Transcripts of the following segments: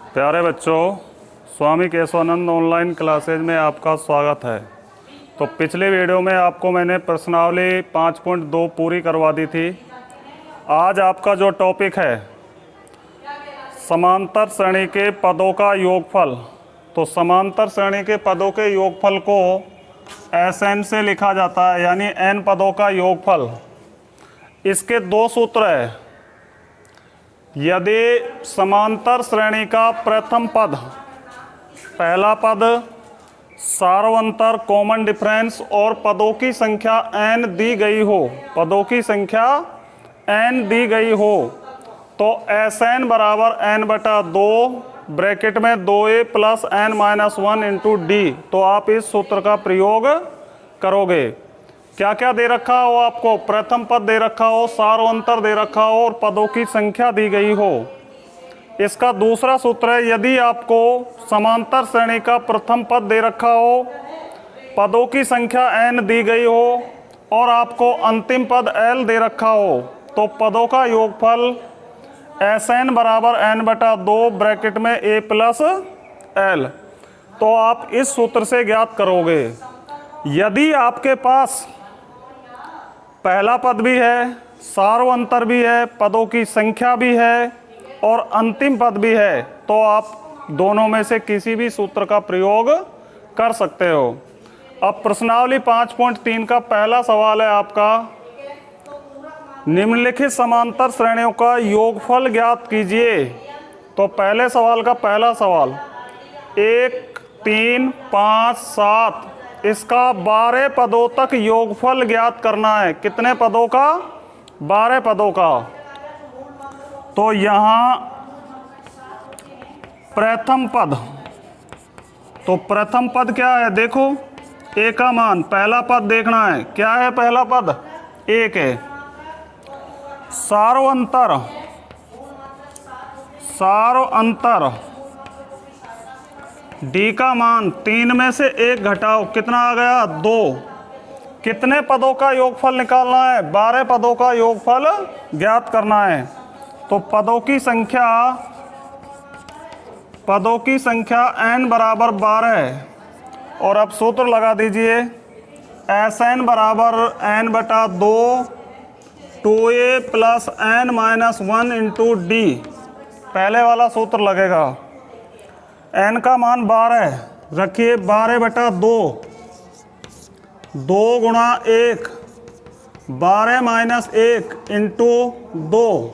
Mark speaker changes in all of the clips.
Speaker 1: प्यारे बच्चों, स्वामी Keshavananda online classes में आपका स्वागत है। तो पिछले वीडियो में आपको मैंने प्रश्नावली 5.2 पूरी करवा दी थी। आज आपका जो टॉपिक है समांतर श्रेणी के पदों का योगफल। तो समांतर श्रेणी के पदों के योगफल को SN से लिखा जाता है, यानी n पदों का योगफल। इसके दो सूत्र है। यदि समांतर श्रेणी का प्रथम पद, पहला पद सार्वंतर कॉमन डिफरेंस और पदों की संख्या n दी गई हो, पदों की संख्या n दी गई हो, तो Sn बराबर n बटा 2 ब्रैकेट में 2a plus n minus 1 into D. तो आप इस सूत्र का प्रयोग करोगे। क्या क्या दे रखा हो आपको? प्रथम पद दे रखा हो, सार्वंतर दे रखा हो और पदों की संख्या दी गई हो। इसका दूसरा सूत्र है, यदि आपको समांतर श्रेणी का प्रथम पद दे रखा हो, पदों की संख्या n दी गई हो और आपको अंतिम पद l दे रखा हो, तो पदों का योगफल Sn बराबर n बटा 2 ब्रैकेट में a प्लस l। तो आप इस सूत्र से ज्ञात करोगे। यदि आपके पास पहला पद भी है, सार्वंतर भी है, पदों की संख्या भी है और अंतिम पद भी है, तो आप दोनों में से किसी भी सूत्र का प्रयोग कर सकते हो। अब प्रश्नावली 5.3 का पहला सवाल है आपका, निम्नलिखित समांतर श्रेणियों का योगफल ज्ञात कीजिए। तो पहले सवाल का पहला सवाल 1, 3, 5, 7, इसका 12 पदों तक योगफल ज्ञात करना है। कितने पदों का? 12 पदों का। तो यहाँ प्रथम पद, तो प्रथम पद क्या है? देखो a का मान, पहला पद देखना है। क्या है पहला पद? 1 है। सार्वंतर, सार्वंतर d का मान 3 में से 1 घटाओ, कितना आ गया? 2। कितने पदों का योगफल निकालना है? 12 पदों का योगफल ज्ञात करना है। तो पदों की संख्या n बराबर 12 है। और अब सूत्र लगा दीजिए, Sn बराबर n बटा 2 2a plus n minus 1 into D. पहले वाला सूत्र लगेगा। n का मान 12 रखिए, 12 बटा 2, 2 गुणा 1, 12 माइनस 1 इंटू 2।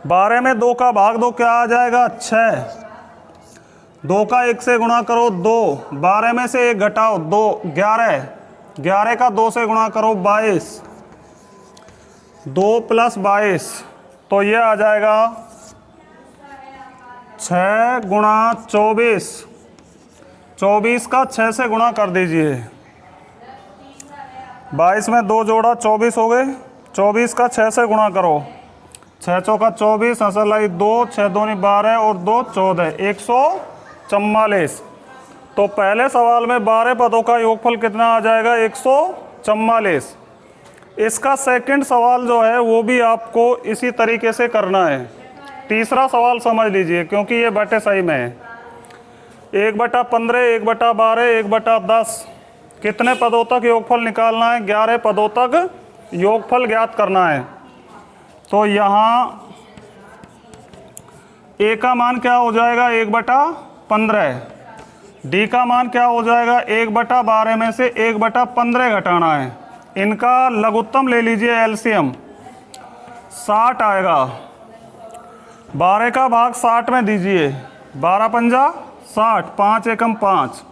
Speaker 1: 12 में 2 का भाग दो, क्या आ जाएगा? 6। 2 का 1 से गुणा करो 2, 12 में से 1 घटाओ 2, 11। 11 का 2 से गुणा करो 22, 2 प्लस 22, तो ये आ जाएगा 6 गुणा 24। 24 का 6 से गुणा कर दीजिए। 22 में 2 जोड़ा 24 हो गए। 24 का 6 से गुणा करो। 6 चौका 24, असल आई 2, 6 दूनी 12 और 2 14, 144। तो पहले सवाल में 12 पदों का योगफल कितना आ जाएगा? 144। इसका सेकंड सवाल जो है वो भी आपको इसी तरीके से करना है। तीसरा सवाल समझ लीजिए, क्योंकि ये बटे सही में है। 1 बटा 15, 1 बटा 12, 1 बटा 10, कितने पदों तक योगफल निकालना है? 11 पदों तक योगफल ज्ञात करना है। तो यहाँ a का मान क्या हो जाएगा? 1 बटा 15। d का मान क्या हो जाएगा? 1 बटा 12 में से 1 बटा 15 घटाना है। इनका लघुत्तम ले लीजिए, एलसीएम 60 आएगा। 12 का भाग 60 में दीजिए। 12 पंजा 60, 5 एकम 5,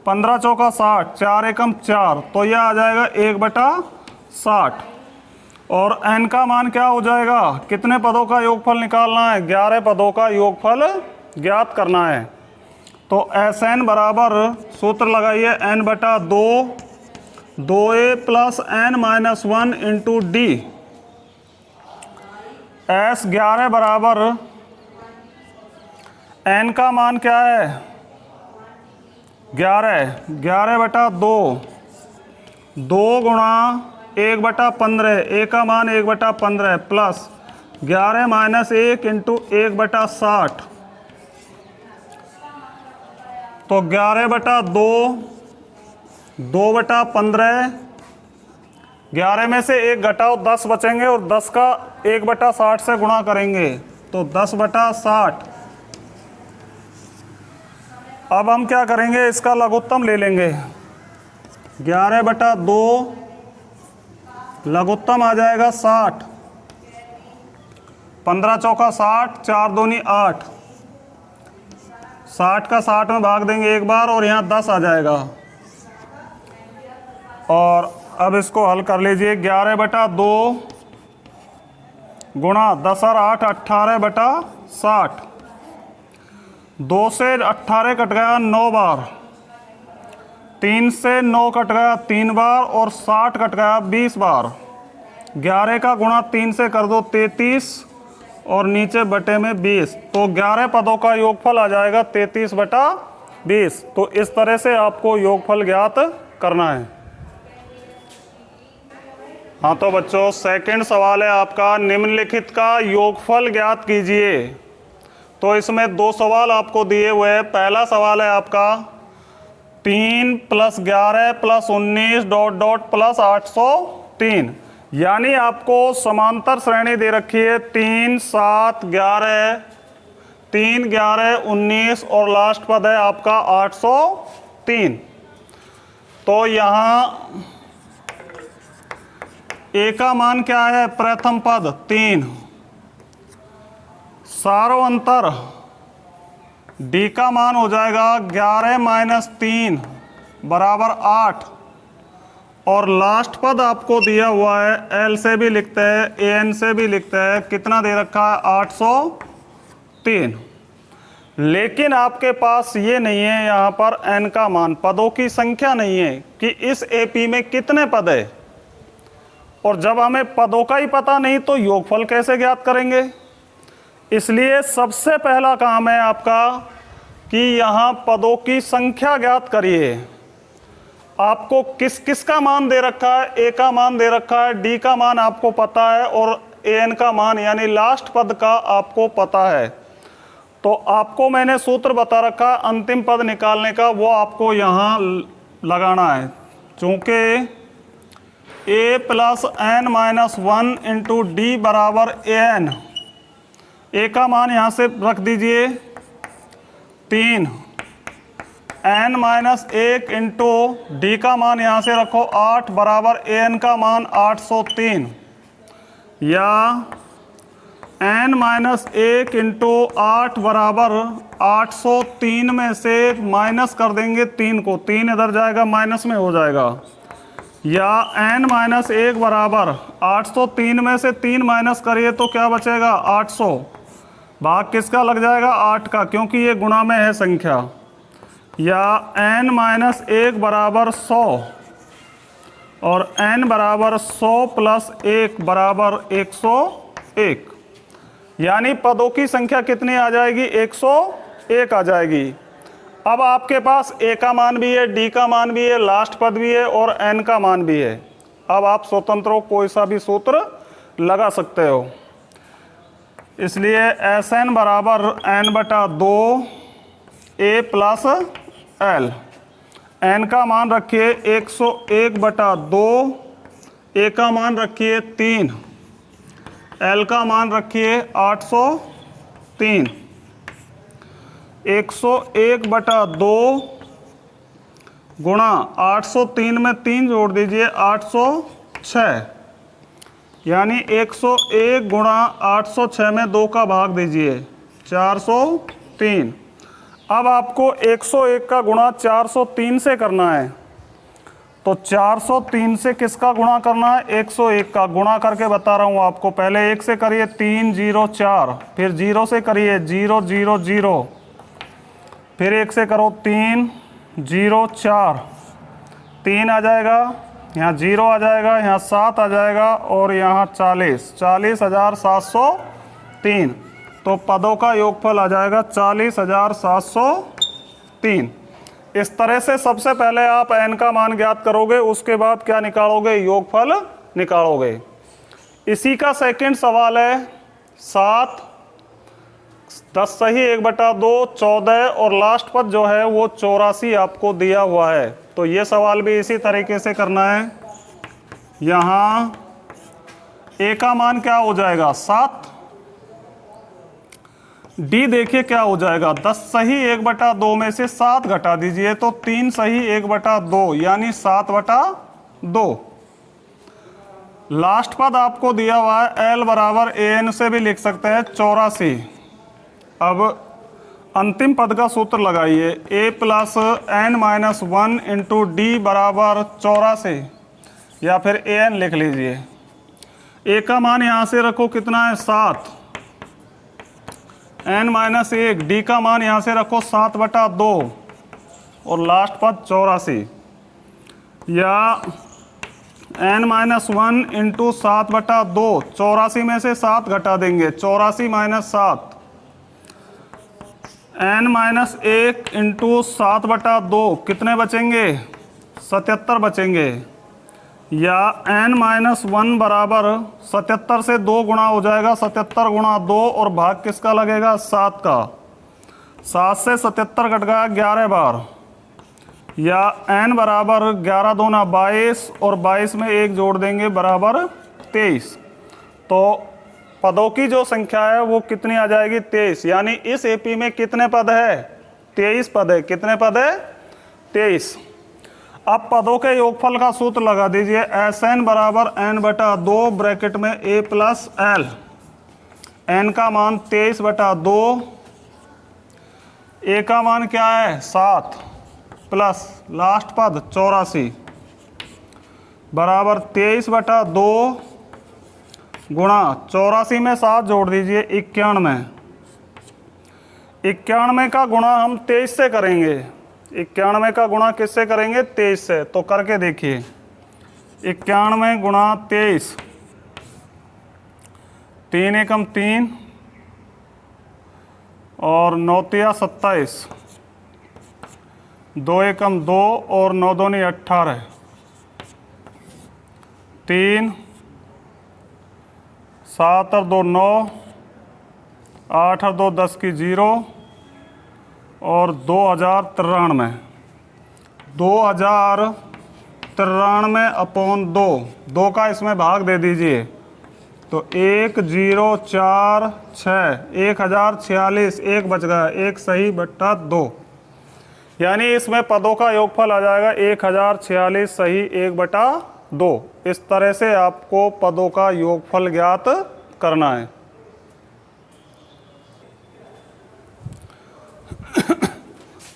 Speaker 1: 15 चौका 60, 4 एकम 4, तो यह आ जाएगा 1 बटा 60। और n का मान क्या हो जाएगा? कितने पदों का योगफल निकालना है? 11 पदों का योगफल ज्ञात करना है। तो Sn बराबर, सूत्र लगाइए, n बटा 2 2a plus n minus 1 into D. S 11 बराबर n का मान क्या है? 11। 11 बटा 2, 2 गुणा 1 बटा 15, a का मान 1 बटा 15 प्लस 11 माइनस 1 इंटू 1/60, तो 11/2, 2/15, 11 में से 1 घटाओ 10 बचेंगे और 10 का 1/60 से गुणा करेंगे तो 10/60। अब हम क्या करेंगे, इसका लघुत्तम ले लेंगे। 11/2 लघुत्तम आ जाएगा 60, 15 चौका 60, 4 दूनी 8, 60 का 60 में भाग देंगे एक बार और यहाँ 10 आ जाएगा। और अब इसको हल कर लीजिए। 11/2 गुणा 10 और 8 18/60, 2 से 18 कट गया 9 बार, 3 से 9 कट गया 3 बार और 60 कट गया 20 बार। 11 का गुणा 3 से कर दो 33 और नीचे बटे में 20, तो 11 पदों का योगफल आ जाएगा 33/20। तो इस तरह से आपको योगफल ज्ञात करना है। हाँ तो बच्चों, सेकंड सवाल है आपका, निम्नलिखित का योगफल ज्ञात कीजिए। तो इसमें 2 सवाल आपको दिए हुए हैं। पहला सवाल है आपका 3 + 11 + 19 ... + 803, यानी आपको समांतर श्रेणी दे रखी है 3 7 11, 3 11 19 और लास्ट पद है आपका 803। तो यहाँ ए का मान क्या है, प्रथम पद 3, सार्वंतर डी का मान हो जाएगा 11 - 3 = 8 और लास्ट पद आपको दिया हुआ है, एल से भी लिखते हैं, ए एन से भी लिखते हैं, कितना दे रखा है 803। लेकिन आपके पास ये नहीं है यहाँ पर एन का मान, पदों की संख्या नहीं है कि इस एपी में कितने पद है। और जब हमें पदों का ही पता नहीं तो योगफल कैसे ज्ञात करेंगे। इसलिए सबसे पहला काम है आपका कि यहाँ पदों की संख्या ज्ञात करिए। आपको किस किस का मान दे रखा है, ए का मान दे रखा है, डी का मान आपको पता है और ए एन का मान यानी लास्ट पद का आपको पता है। तो आपको मैंने सूत्र बता रखा है अंतिम पद निकालने का, वो आपको यहाँ लगाना है। चूँकि a + n - 1 इंटू डी बराबर an, ए का मान यहाँ से रख दीजिए 3, n - 1 इंटू डी का मान यहाँ से रखो 8 बराबर an का मान 803, या n - 1 इंटू 8 बराबर 803 में से माइनस कर देंगे 3 को, 3 इधर जाएगा माइनस में हो जाएगा, या n - 1 बराबर 803 में से 3 माइनस करिए तो क्या बचेगा 800, भाग किसका लग जाएगा 8 का, क्योंकि ये गुणा में है संख्या, या n - 1 बराबर 100 और n बराबर 100 + 1 बराबर 101, यानी पदों की संख्या कितनी आ जाएगी 101 आ जाएगी। अब आपके पास ए का मान भी है, डी का मान भी है, लास्ट पद भी है और एन का मान भी है। अब आप स्वतंत्र हो, कोई सा भी सूत्र लगा सकते हो। इसलिए एस एन बराबर n/2 ए प्लस एल, एन का मान रखिए 101/2, ए का मान रखिए 3, एल का मान रखिए 803। 101/2 गुणा 803 में 3 जोड़ दीजिए 806, यानी 101 गुणा 806 में 2 का भाग दीजिए 403। अब आपको 101 का गुणा 403 से करना है, तो 403 से किसका गुणा करना है 101 का। गुणा करके बता रहा हूँ आपको, पहले 1 से करिए 3 0 4, फिर 0 से करिए 0 0 0, फिर 1 से करो 3 0 4, 3 आ जाएगा, यहाँ 0 आ जाएगा, यहाँ 7 आ जाएगा और यहाँ 40,703। तो पदों का योगफल आ जाएगा 40,703। इस तरह से सबसे पहले आप n का मान ज्ञात करोगे, उसके बाद क्या निकालोगे, योगफल निकालोगे। इसी का सेकंड सवाल है 7, 10 सही 1/2 14 और लास्ट पद जो है वो 84 आपको दिया हुआ है। तो ये सवाल भी इसी तरीके से करना है। यहाँ ए का मान क्या हो जाएगा 7, डी देखिए क्या हो जाएगा 10 सही 1/2 में से 7 घटा दीजिए तो 3 सही 1/2 यानी 7/2। लास्ट पद आपको दिया हुआ है एल बराबर ए एन से भी लिख सकते हैं 84। अब अंतिम पद का सूत्र लगाइए a plus N minus 1 into D बराबर 84 या फिर ए एन लिख लीजिए। a का मान यहाँ से रखो कितना है 7, n माइनस 1, डी का मान यहाँ से रखो 7/2 और लास्ट पद 84 या n माइनस 1 इंटू 7/2। 84 में से 7 घटा देंगे 84 माइनस 7, n माइनस 1 इंटू 7/2 कितने बचेंगे 77 बचेंगे या n माइनस 1 बराबर 77 से 2 गुणा हो जाएगा 77 गुणा 2 और भाग किसका लगेगा 7 का। 7 से 77 कट गया 11 बार या n बराबर 11 दूना 22 और 22 में 1 जोड़ देंगे बराबर 23। तो पदों की जो संख्या है वो कितनी आ जाएगी 23। यानी इस एपी में कितने पद है 23 पद है। कितने पद है 23। अब पदों के योगफल का सूत्र लगा दीजिए एस एन बराबर n/2 ब्रैकेट में a प्लस एल। n का मान 23/2, a का मान क्या है 7 प्लस लास्ट पद 84 बराबर 23/2 गुणा 84 में 7 जोड़ दीजिए 91। 91 का गुणा हम 23 से करेंगे। 91 का गुणा किससे करेंगे 23 से। तो करके देखिए 91 गुणा 23, 3 एकम 3 और 9 तिया 27, 2 एकम 2 और 9 दूनी 18, 3, 7 और 2 9, 8 और 2 10 की 0 और 2093। 2093 अपॉन 2, 2 का इसमें भाग दे दीजिए तो 1046, 1046, 1 बच गया 1 सही बट्टा 2। यानी इसमें पदों का योगफल आ जाएगा 1046 सही 1/2। इस तरह से आपको पदों का योगफल ज्ञात करना है।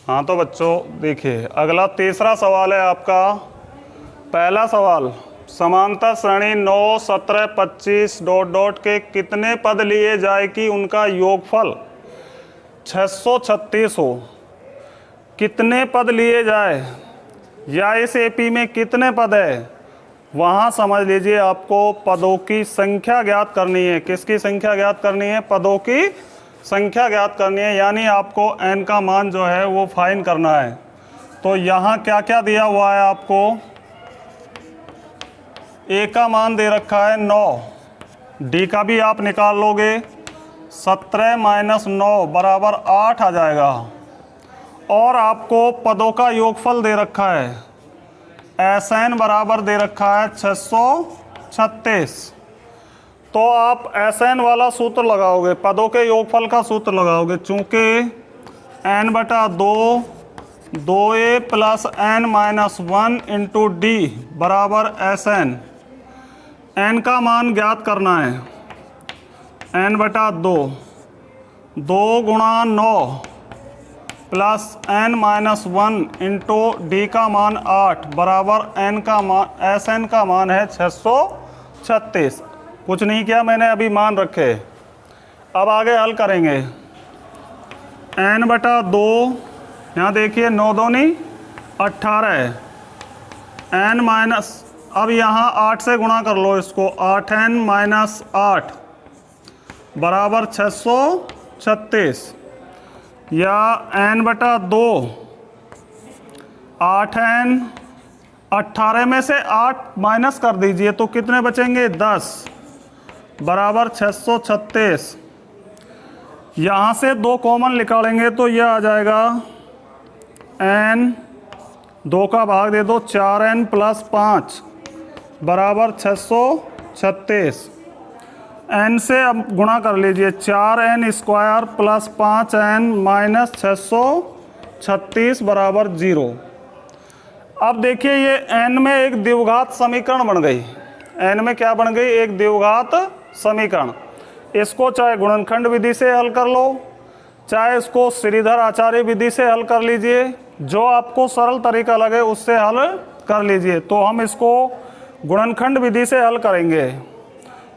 Speaker 1: हाँ तो बच्चों देखिए अगला तीसरा सवाल है आपका। पहला सवाल समांतर श्रेणी 9, 17, 25 डॉट डॉट के कितने पद लिए जाए कि उनका योगफल 636 हो। कितने पद लिए जाए या इस एपी में कितने पद है वहाँ समझ लीजिए आपको पदों की संख्या ज्ञात करनी है। किसकी संख्या ज्ञात करनी है पदों की संख्या ज्ञात करनी है। यानी आपको n का मान जो है वो फाइंड करना है। तो यहाँ क्या क्या दिया हुआ है आपको a का मान दे रखा है 9, d का भी आप निकाल लोगे 17 माइनस 9 बराबर 8 आ जाएगा और आपको पदों का योगफल दे रखा है एस एन बराबर दे रखा है 636। तो आप एस एन वाला सूत्र लगाओगे पदों के योगफल का सूत्र लगाओगे चूंकि n/2 2a plus n minus 1 into D बराबर एस एन। n का मान ज्ञात करना है n/2 2 गुणा 9 plus n minus 1 into D का मान 8 बराबर n का मान एस एन का मान है 636। कुछ नहीं किया मैंने अभी मान रखे। अब आगे हल करेंगे n/2 यहाँ देखिए 9 दूनी 18 n माइनस अब यहाँ 8 से गुणा कर लो इसको 8n माइनस 8 बराबर 636 या n/2 8n 18 में से 8 माइनस कर दीजिए तो कितने बचेंगे 10। बराबर 636। यहाँ से 2 कॉमन निकालेंगे तो यह आ जाएगा n, 2 का भाग दे दो, 4n + 5 बराबर 636। n से अब गुणा कर लीजिए, 4n² + 5n - 636 बराबर 0। अब देखिए ये n में एक द्विघात समीकरण बन गई। n में क्या बन गई? एक द्विघात समीकरण। इसको चाहे गुणनखंड विधि से हल कर लो, चाहे इसको श्रीधर आचार्य विधि से हल कर लीजिए, जो आपको सरल तरीका लगे उससे हल कर लीजिए। तो हम इसको गुणनखंड विधि से हल करेंगे।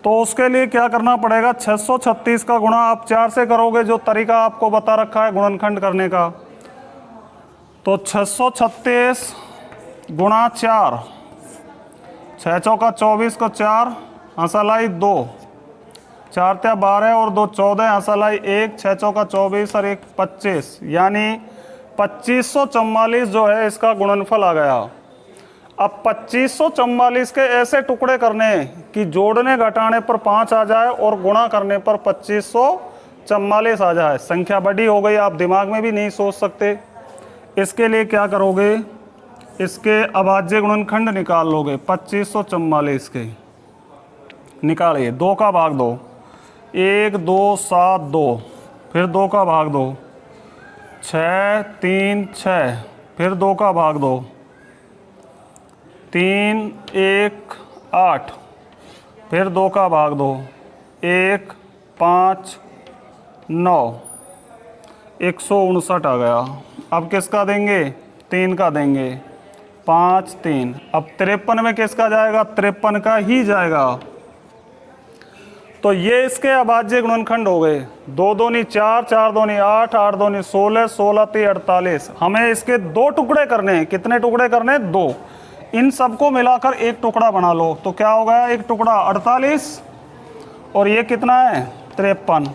Speaker 1: तो उसके लिए क्या करना पड़ेगा? 636 का गुणा आप 4 से करोगे, जो तरीका आपको बता रखा है गुणनखंड करने का। तो 636 गुणा 4, 6 चौका 24 को 4, हंसलाई 2, 4 त्या 12 और 2 14, हंसलाई 1, 6 चौका 24 और 1 25, यानी 2544 जो है इसका गुणनफल आ गया। अब 2544 के ऐसे टुकड़े करने कि जोड़ने घटाने पर 5 आ जाए और गुणा करने पर 2544 आ जाए। संख्या बड़ी हो गई, आप दिमाग में भी नहीं सोच सकते। इसके लिए क्या करोगे? इसके अभाज्य गुणनखंड निकाल लोगे। 2544 के निकालिए, 2 का भाग दो, 1 2 7 2, फिर 2 का भाग दो, 6 3 6, फिर 2 का भाग दो, 3 1 8, फिर 2 का भाग दो, 1 5 9, 159 आ गया। अब किसका देंगे? 3 का देंगे, 5 3। अब 53 में किसका जाएगा? 53 का ही जाएगा। तो ये इसके अभाज्य गुणनखंड हो गए। 2 दूनी 4, 4 दूनी 8, 8 दूनी 16, 16 × 3 48। हमें इसके 2 टुकड़े करने हैं। कितने टुकड़े करने हैं? 2। इन सबको मिलाकर एक टुकड़ा बना लो। तो क्या हो गया? एक टुकड़ा 48 और ये कितना है? 53।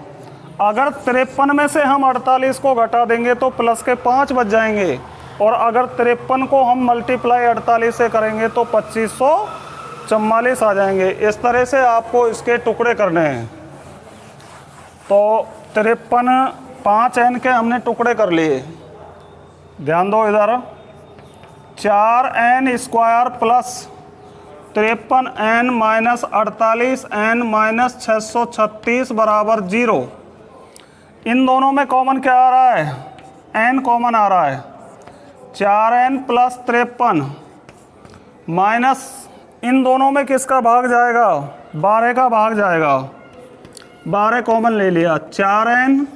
Speaker 1: अगर 53 में से हम 48 को घटा देंगे तो प्लस के 5 बच जाएंगे, और अगर 53 को हम मल्टीप्लाई 48 से करेंगे तो 2544 आ जाएंगे। इस तरह से आपको इसके टुकड़े करने हैं। तो 53 5n के हमने टुकड़े कर लिए। ध्यान दो इधर, 4n² + 53n - 48n - 636 बराबर 0। इन दोनों में कॉमन क्या आ रहा है? n कॉमन आ रहा है। 4n + 53 माइनस इन दोनों में किसका भाग जाएगा? 12 का भाग जाएगा। 12 कॉमन ले लिया, 4n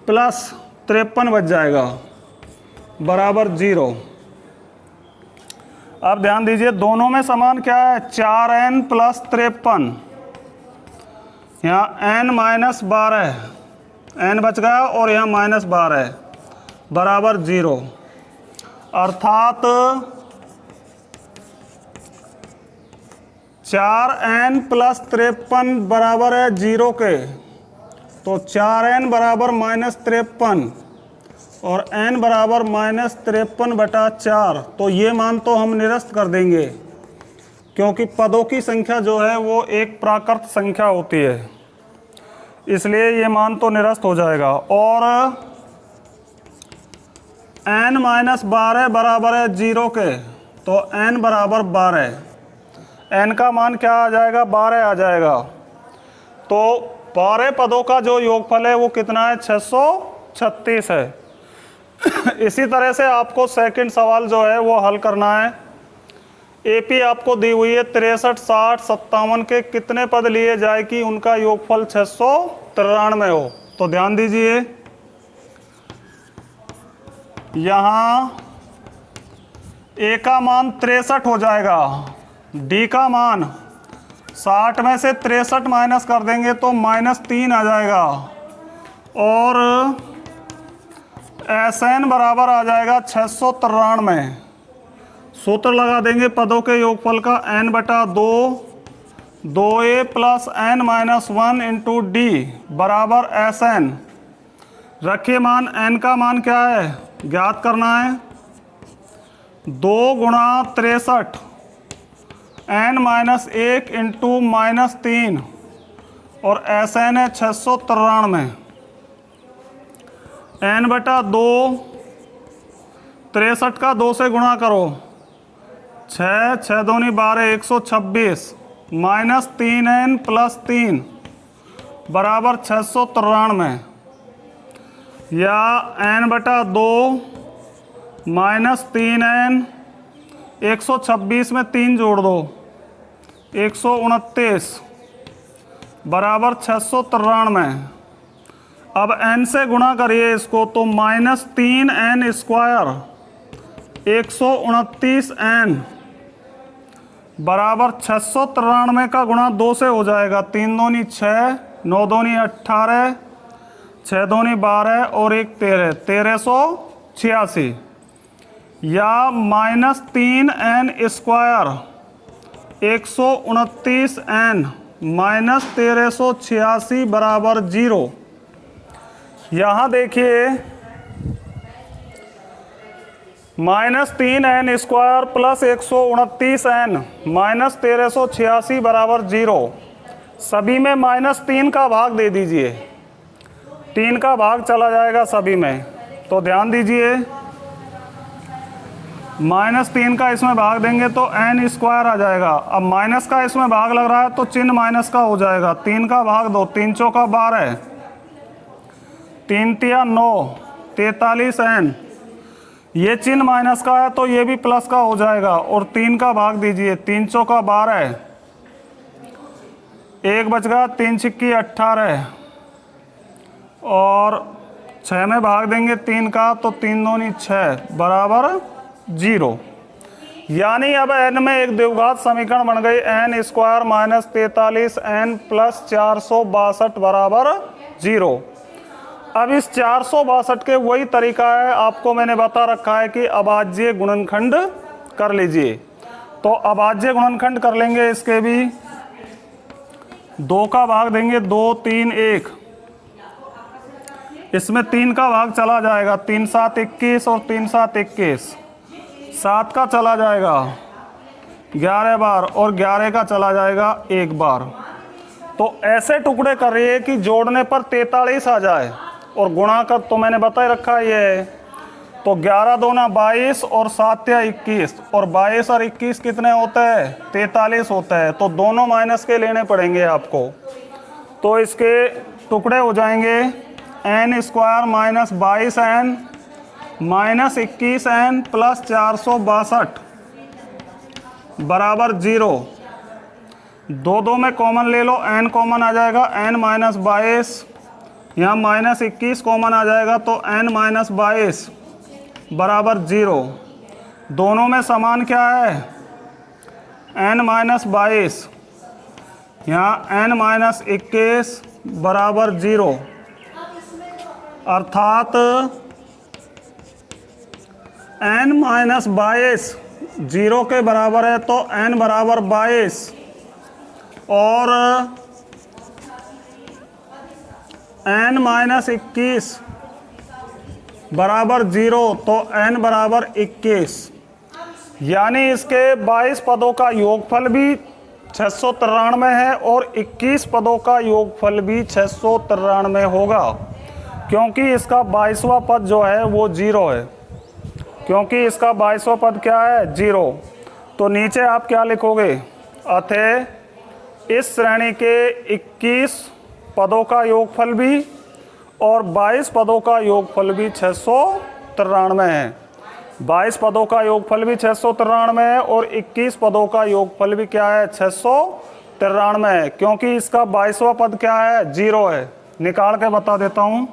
Speaker 1: + 53 बच जाएगा बराबर 0। अब ध्यान दीजिए, दोनों में समान क्या है? 4n + 53, यहाँ n - 12, n बच गया और यहाँ -12 बराबर 0। अर्थात 4n + 53 बराबर है 0 के। तो 4n बराबर -53 और n बराबर -53/4। तो ये मान तो हम निरस्त कर देंगे, क्योंकि पदों की संख्या जो है वो एक प्राकृत संख्या होती है, इसलिए ये मान तो निरस्त हो जाएगा। और n - 12 बराबर है 0 के, तो n बराबर 12। n का मान क्या आ जाएगा? 12 आ जाएगा। तो 12 पदों का जो योगफल है वो कितना है? 636 है। इसी तरह से आपको सेकंड सवाल जो है वो हल करना है। एपी आपको दी हुई है 63 60 57 के कितने पद लिए जाए कि उनका योगफल 693 हो। तो ध्यान दीजिए, यहाँ ए का मान 63 हो जाएगा, डी का मान 60 में से 63 माइनस कर देंगे तो -3 आ जाएगा, और SN बराबर आ जाएगा 693। सूत्र लगा देंगे पदों के योगफल का, n/2 2a + n - 1 × d बराबर SN। रखिए मान, n का मान क्या है ज्ञात करना है। 2 × 63 n - 1 × -3 और SN है 693। n बटा 2 63 का 2 से गुणा करो, 6 6 दूनी 12 126 माइनस 3n प्लस 3 बराबर 693, या n बटा 2 माइनस 3n 126 में 3 जोड़ दो 129 बराबर 693। अब n से गुणा करिए इसको तो माइनस 3n स्क्वायर 129n बराबर 693 का गुणा 2 से हो जाएगा, 3 दूनी 6 9 दूनी 18 6 दूनी 12 और 1 13 1386, या minus 3n square 129n minus 1386 बराबर 0। यहाँ देखिए minus 3n square plus 129n minus 1386 बराबर 0। सभी में माइनस 3 का भाग दे दीजिए, 3 का भाग चला जाएगा सभी में, तो ध्यान दीजिए माइनस 3 का इसमें भाग देंगे तो n स्क्वायर आ जाएगा। अब माइनस का इसमें भाग लग रहा है तो चिन्ह माइनस का हो जाएगा, 3 का भाग दो, 3 चौका 12 3 तिया 9 43n, ये चिन्ह माइनस का है तो ये भी प्लस का हो जाएगा, और 3 का भाग दीजिए, 3 चौका 12 1 बच गया, 3 छिक्की 18 और 6 में भाग देंगे 3 का तो 3 दूनी 6 बराबर 0। यानी अब n में एक द्विघात समीकरण बन गई, n square minus 43n plus 462 बराबर 0। अब इस 462 के वही तरीका है, आपको मैंने बता रखा है कि अभाज्य गुणनखंड कर लीजिए, तो अभाज्य गुणनखंड कर लेंगे। इसके भी 2 का भाग देंगे 2 3 1, इसमें 3 का भाग चला जाएगा, 3 7 21 और 3 7 21, 7 का चला जाएगा 11 बार और 11 का चला जाएगा 1 बार। तो ऐसे टुकड़े करिए कि जोड़ने पर 43 आ जाए और गुणा कर तो मैंने बता ही रखा है ये, तो 11 दूना 22 और 7 या 21, और 22 और 21 कितने होते हैं 43 होते हैं, तो दोनों माइनस के लेने पड़ेंगे आपको। तो इसके टुकड़े हो जाएंगे n square minus 22n minus 21n plus 462 बराबर 0। 2 2 में कॉमन ले लो, n कॉमन आ जाएगा, n माइनस 22, यहाँ माइनस 21 कॉमन आ जाएगा तो n माइनस 22 बराबर 0। दोनों में समान क्या है n माइनस 22, यहाँ n माइनस 21 बराबर 0, अर्थात n माइनस 22 0 के बराबर है तो n बराबर 22 और n माइनस 21 बराबर 0 तो n बराबर 21। यानी इसके 22 पदों का योगफल भी 693 है और 21 पदों का योगफल भी 693 होगा, क्योंकि इसका 22वां पद जो है वो 0 है, क्योंकि इसका 22वां पद क्या है 0। तो नीचे आप क्या लिखोगे, अतः इस श्रेणी के 21 पदों का योगफल भी और 22 पदों का योगफल भी 693 है। 22 पदों का योगफल भी 693 है और 21 पदों का योगफल भी क्या है 693 है, क्योंकि इसका 22वां पद क्या है 0 है। निकाल के बता देता हूँ,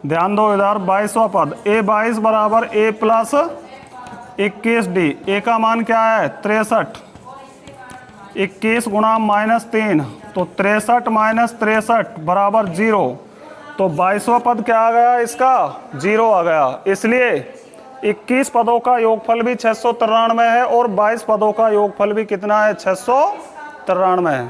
Speaker 1: ध्यान दो इधर, 22वां पद a22 बराबर a प्लस 21d, a का मान क्या है 63, 21 गुणा माइनस 3 तो 63 माइनस 63 बराबर 0। तो 22वां पद क्या आ गया, इसका 0 आ गया। इसलिए 21 पदों का योगफल भी 693 है और 22 पदों का योगफल भी कितना है 693 है।